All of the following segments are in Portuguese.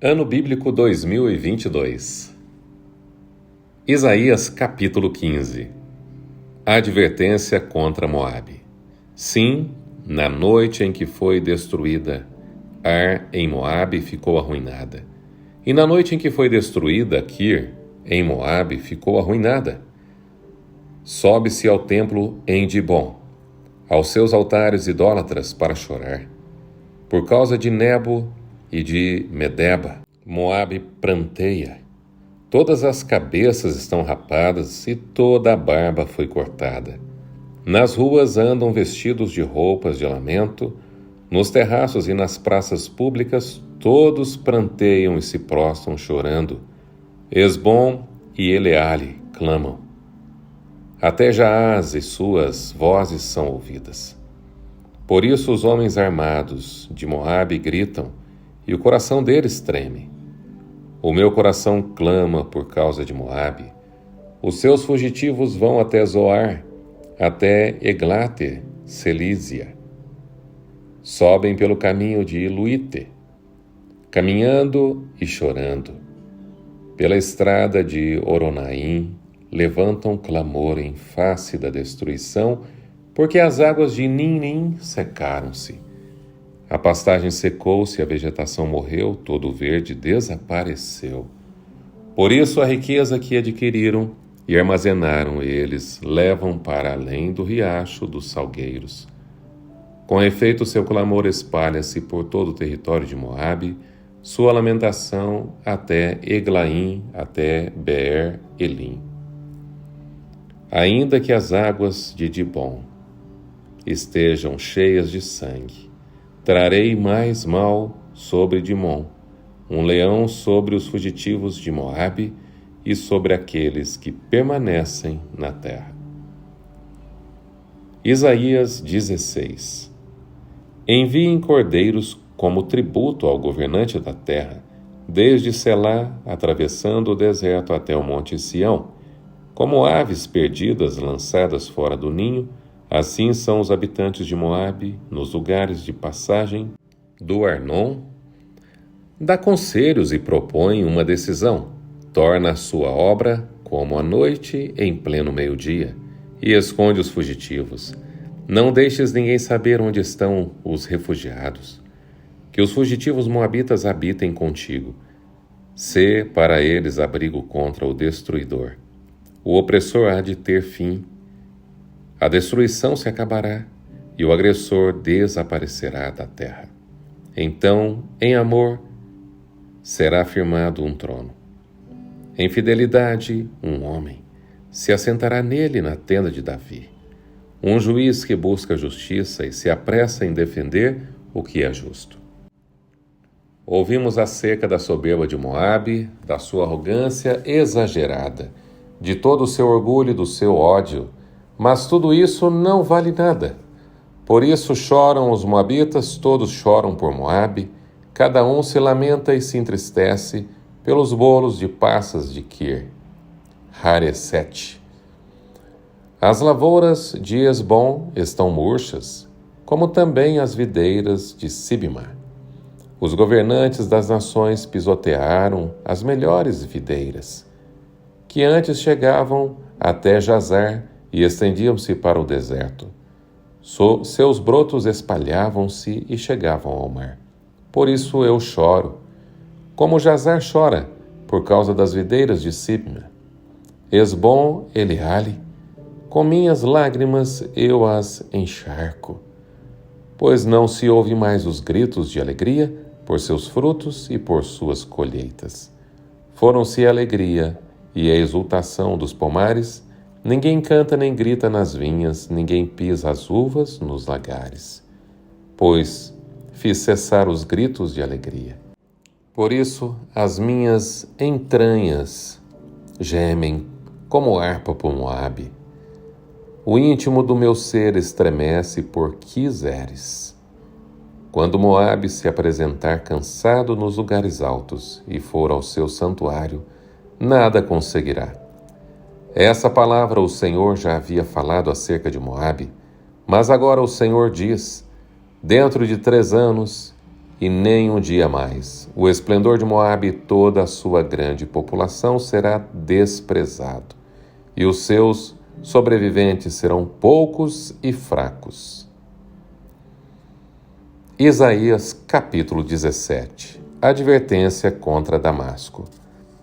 Ano Bíblico 2022. Isaías capítulo 15. A advertência contra Moabe. Sim, na noite em que foi destruída Ar em Moabe ficou arruinada. E na noite em que foi destruída Kir em Moabe ficou arruinada. Sobe-se ao templo em Dibom, aos seus altares idólatras para chorar. Por causa de Nebo e de Medeba, Moabe pranteia. Todas as cabeças estão rapadas e toda a barba foi cortada. Nas ruas andam vestidos de roupas de lamento, nos terraços e nas praças públicas todos pranteiam e se prostram chorando. Esbom e Eleale clamam. Até Jaaz e suas vozes são ouvidas. Por isso os homens armados de Moabe gritam, e o coração deles treme. O meu coração clama por causa de Moabe. Os seus fugitivos vão até Zoar, até Eglate, Selísia. Sobem pelo caminho de Iluite, caminhando e chorando. Pela estrada de Oronaim, levantam clamor em face da destruição, porque as águas de Ninim secaram-se. A pastagem secou-se, a vegetação morreu, todo o verde desapareceu. Por isso a riqueza que adquiriram e armazenaram eles levam para além do riacho dos salgueiros. Com efeito, seu clamor espalha-se por todo o território de Moabe, sua lamentação até Eglaim, até Beer-Elim. Ainda que as águas de Dibom estejam cheias de sangue, trarei mais mal sobre Dimon, um leão sobre os fugitivos de Moabe e sobre aqueles que permanecem na terra. Isaías 16. Enviem cordeiros como tributo ao governante da terra, desde Selá, atravessando o deserto até o monte Sião. Como aves perdidas lançadas fora do ninho, assim são os habitantes de Moabe, nos lugares de passagem do Arnon. Dá conselhos e propõe uma decisão. Torna a sua obra como a noite em pleno meio-dia, e esconde os fugitivos. Não deixes ninguém saber onde estão os refugiados. Que os fugitivos moabitas habitem contigo. Sê para eles abrigo contra o destruidor. O opressor há de ter fim. A destruição se acabará e o agressor desaparecerá da terra. Então, em amor, será firmado um trono. Em fidelidade, um homem se assentará nele na tenda de Davi. Um juiz que busca justiça e se apressa em defender o que é justo. Ouvimos acerca da soberba de Moabe, da sua arrogância exagerada, de todo o seu orgulho e do seu ódio, mas tudo isso não vale nada. Por isso choram os moabitas, todos choram por Moabe, cada um se lamenta e se entristece pelos bolos de passas de Kir. Haresete. As lavouras de Esbom estão murchas, como também as videiras de Sibma. Os governantes das nações pisotearam as melhores videiras, que antes chegavam até Jazar e estendiam-se para o deserto. Seus brotos espalhavam-se e chegavam ao mar. Por isso eu choro, como Jazar chora, por causa das videiras de Sibma. Esbom, Eleale, com minhas lágrimas eu as encharco, pois não se ouve mais os gritos de alegria por seus frutos e por suas colheitas. Foram-se a alegria e a exultação dos pomares. Ninguém canta nem grita nas vinhas, ninguém pisa as uvas nos lagares. Pois fiz cessar os gritos de alegria. Por isso as minhas entranhas gemem como harpa por Moabe. O íntimo do meu ser estremece por Quiseres. Quando Moabe se apresentar cansado nos lugares altos e for ao seu santuário, nada conseguirá. Essa palavra o Senhor já havia falado acerca de Moabe, mas agora o Senhor diz: dentro de 3 anos e nem um dia mais. O esplendor de Moabe e toda a sua grande população será desprezado, e os seus sobreviventes serão poucos e fracos. Isaías capítulo 17. Advertência contra Damasco.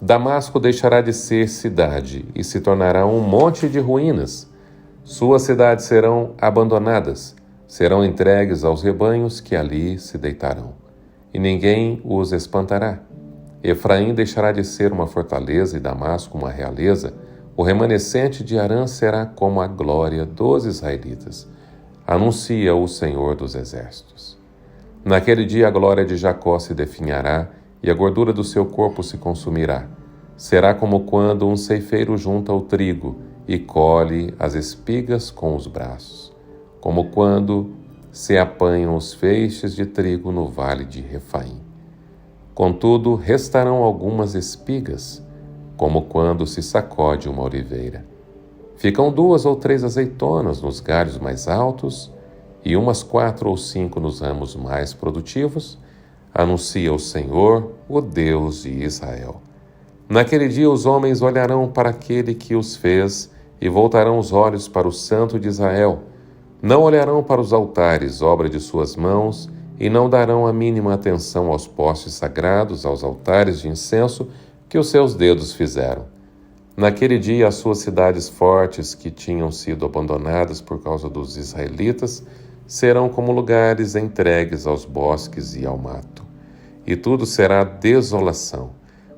Damasco deixará de ser cidade e se tornará um monte de ruínas. Suas cidades serão abandonadas, serão entregues aos rebanhos que ali se deitarão, e ninguém os espantará. Efraim deixará de ser uma fortaleza e Damasco uma realeza. O remanescente de Harã será como a glória dos israelitas, anuncia o Senhor dos Exércitos. Naquele dia a glória de Jacó se definhará e a gordura do seu corpo se consumirá. Será como quando um ceifeiro junta o trigo e colhe as espigas com os braços, como quando se apanham os feixes de trigo no vale de Refaim. Contudo, restarão algumas espigas, como quando se sacode uma oliveira. Ficam 2 ou 3 azeitonas nos galhos mais altos e umas 4 ou 5 nos ramos mais produtivos, anuncia o Senhor, o Deus de Israel. Naquele dia os homens olharão para aquele que os fez e voltarão os olhos para o Santo de Israel. Não olharão para os altares, obra de suas mãos, e não darão a mínima atenção aos postes sagrados, aos altares de incenso que os seus dedos fizeram. Naquele dia as suas cidades fortes, que tinham sido abandonadas por causa dos israelitas, serão como lugares entregues aos bosques e ao mato. E tudo será desolação,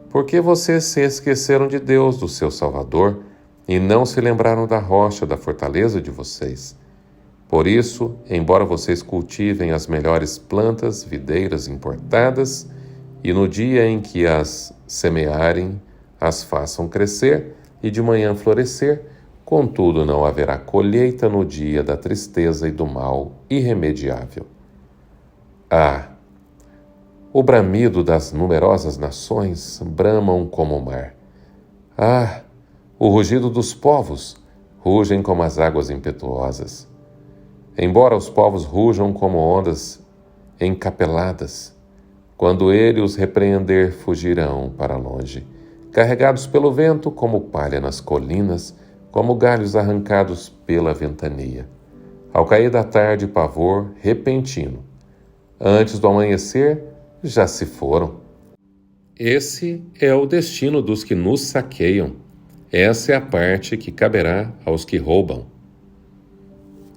porque vocês se esqueceram de Deus, do seu Salvador, e não se lembraram da rocha, da fortaleza de vocês. Por isso, embora vocês cultivem as melhores plantas, videiras importadas, e no dia em que as semearem, as façam crescer e de manhã florescer, contudo não haverá colheita no dia da tristeza e do mal irremediável. Ah! O bramido das numerosas nações bramam como o mar. Ah! O rugido dos povos rugem como as águas impetuosas. Embora os povos rujam como ondas encapeladas, quando ele os repreender, fugirão para longe, carregados pelo vento como palha nas colinas, como galhos arrancados pela ventania. Ao cair da tarde, pavor repentino. Antes do amanhecer, já se foram. Esse é o destino dos que nos saqueiam. Essa é a parte que caberá aos que roubam.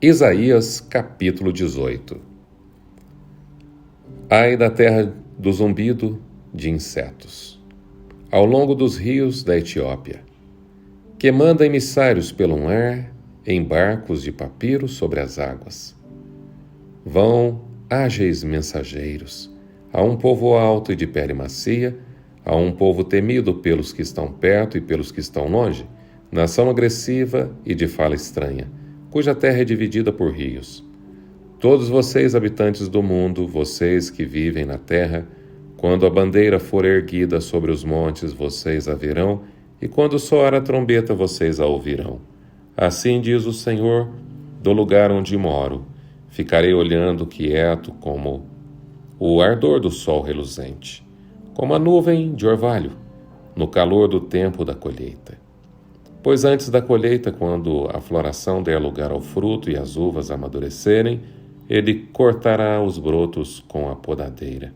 Isaías capítulo 18. Ai da terra do zumbido de insetos, ao longo dos rios da Etiópia, que manda emissários pelo mar em barcos de papiro sobre as águas. Vão ágeis mensageiros a um povo alto e de pele macia, a um povo temido pelos que estão perto e pelos que estão longe, nação agressiva e de fala estranha, cuja terra é dividida por rios. Todos vocês, habitantes do mundo, vocês que vivem na terra, quando a bandeira for erguida sobre os montes, vocês a verão, e quando soar a trombeta, vocês a ouvirão. Assim diz o Senhor, do lugar onde moro, ficarei olhando quieto como o ardor do sol reluzente, como a nuvem de orvalho, no calor do tempo da colheita. Pois antes da colheita, quando a floração der lugar ao fruto e as uvas amadurecerem, ele cortará os brotos com a podadeira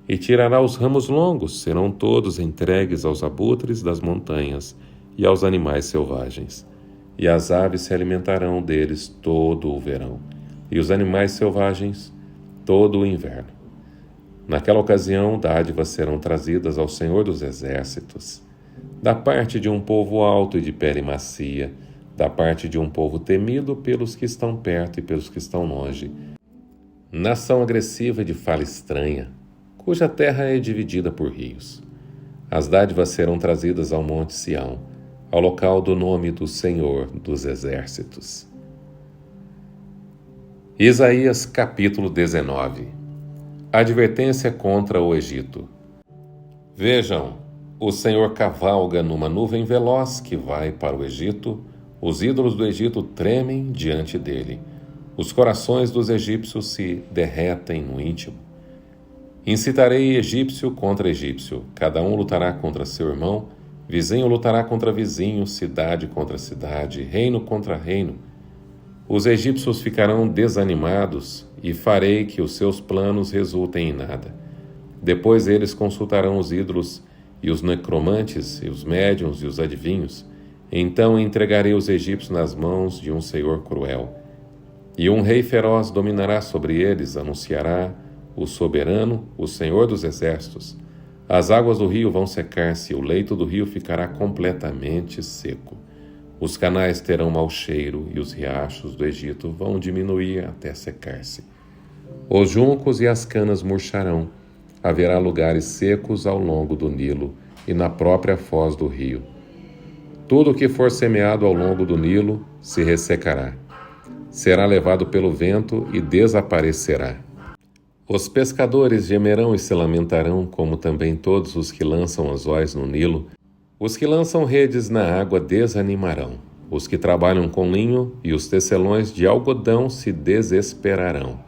e tirará os ramos longos, serão todos entregues aos abutres das montanhas e aos animais selvagens. E as aves se alimentarão deles todo o verão, e os animais selvagens todo o inverno. Naquela ocasião, dádivas serão trazidas ao Senhor dos Exércitos, da parte de um povo alto e de pele macia, da parte de um povo temido pelos que estão perto e pelos que estão longe, nação agressiva e de fala estranha, cuja terra é dividida por rios. As dádivas serão trazidas ao monte Sião, ao local do nome do Senhor dos Exércitos. Isaías capítulo 19. Advertência contra o Egito. Vejam, o Senhor cavalga numa nuvem veloz que vai para o Egito. Os ídolos do Egito tremem diante dele. Os corações dos egípcios se derretem no íntimo. Incitarei egípcio contra egípcio, cada um lutará contra seu irmão, vizinho lutará contra vizinho, cidade contra cidade, reino contra reino. Os egípcios ficarão desanimados e farei que os seus planos resultem em nada. Depois eles consultarão os ídolos e os necromantes e os médiuns e os adivinhos. Então entregarei os egípcios nas mãos de um senhor cruel. E um rei feroz dominará sobre eles, anunciará o soberano, o Senhor dos exércitos. As águas do rio vão secar-se, o leito do rio ficará completamente seco. Os canais terão mau cheiro e os riachos do Egito vão diminuir até secar-se. Os juncos e as canas murcharão. Haverá lugares secos ao longo do Nilo e na própria foz do rio. Tudo o que for semeado ao longo do Nilo se ressecará. Será levado pelo vento e desaparecerá. Os pescadores gemerão e se lamentarão, como também todos os que lançam anzóis no Nilo. Os que lançam redes na água desanimarão. Os que trabalham com linho e os tecelões de algodão se desesperarão.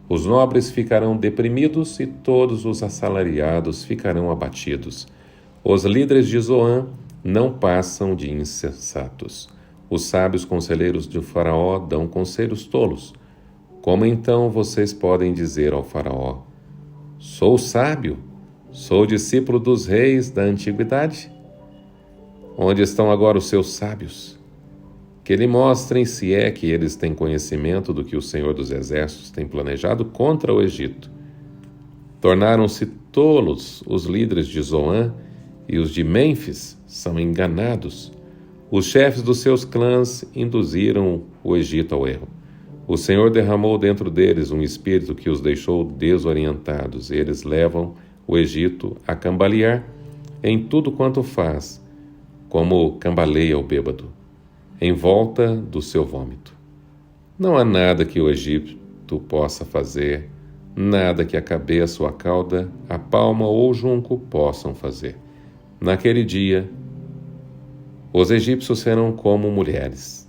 Os nobres ficarão deprimidos e todos os assalariados ficarão abatidos. Os líderes de Zoan não passam de insensatos. Os sábios conselheiros de Faraó dão conselhos tolos. Como então vocês podem dizer ao Faraó: sou sábio, sou discípulo dos reis da antiguidade? Onde estão agora os seus sábios? Que lhe mostrem se é que eles têm conhecimento do que o Senhor dos Exércitos tem planejado contra o Egito. Tornaram-se tolos os líderes de Zoan e os de Mênfis são enganados. Os chefes dos seus clãs induziram o Egito ao erro. O Senhor derramou dentro deles um espírito que os deixou desorientados. Eles levam o Egito a cambalear em tudo quanto faz, como cambaleia o bêbado, em volta do seu vômito. Não há nada que o Egito possa fazer, nada que a cabeça ou a cauda, a palma ou o junco possam fazer. Naquele dia, os egípcios serão como mulheres.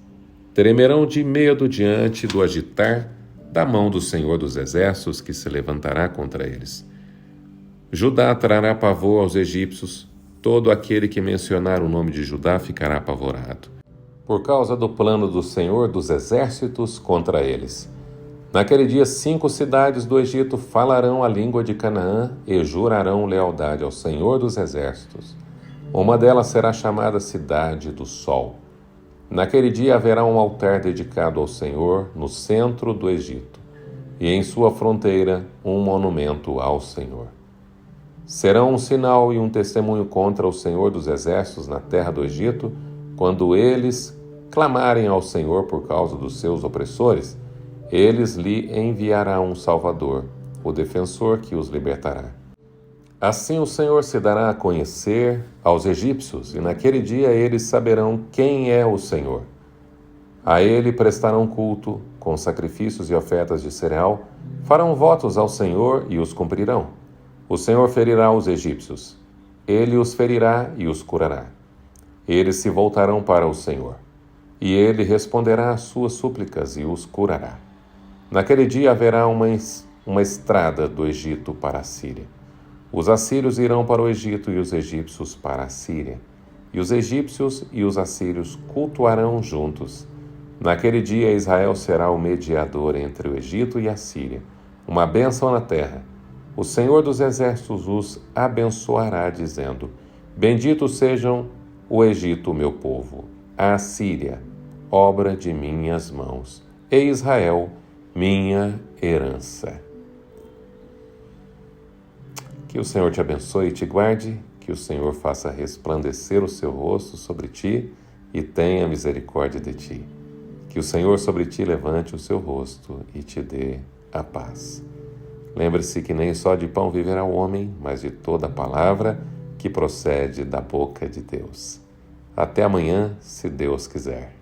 Tremerão de medo diante do agitar da mão do Senhor dos Exércitos que se levantará contra eles. Judá trará pavor aos egípcios, todo aquele que mencionar o nome de Judá ficará apavorado, por causa do plano do Senhor dos Exércitos contra eles. Naquele dia 5 cidades do Egito falarão a língua de Canaã e jurarão lealdade ao Senhor dos Exércitos. Uma delas será chamada Cidade do Sol. Naquele dia haverá um altar dedicado ao Senhor no centro do Egito, e em sua fronteira um monumento ao Senhor. Serão um sinal e um testemunho contra o Senhor dos Exércitos na terra do Egito, quando eles clamarem ao Senhor por causa dos seus opressores, eles lhe enviarão um Salvador, o defensor que os libertará. Assim o Senhor se dará a conhecer aos egípcios, e naquele dia eles saberão quem é o Senhor. A ele prestarão culto, com sacrifícios e ofertas de cereal, farão votos ao Senhor e os cumprirão. O Senhor ferirá os egípcios, ele os ferirá e os curará. Eles se voltarão para o Senhor, e ele responderá às suas súplicas e os curará. Naquele dia haverá uma estrada do Egito para a Síria. Os assírios irão para o Egito e os egípcios para a Síria. E os egípcios e os assírios cultuarão juntos. Naquele dia Israel será o mediador entre o Egito e a Síria, uma bênção na terra. O Senhor dos Exércitos os abençoará, dizendo: benditos sejam o Egito, meu povo, a Síria, obra de minhas mãos, e Israel, minha herança. Que o Senhor te abençoe e te guarde, que o Senhor faça resplandecer o seu rosto sobre ti e tenha misericórdia de ti. Que o Senhor sobre ti levante o seu rosto e te dê a paz. Lembre-se que nem só de pão viverá o homem, mas de toda a palavra que procede da boca de Deus. Até amanhã, se Deus quiser.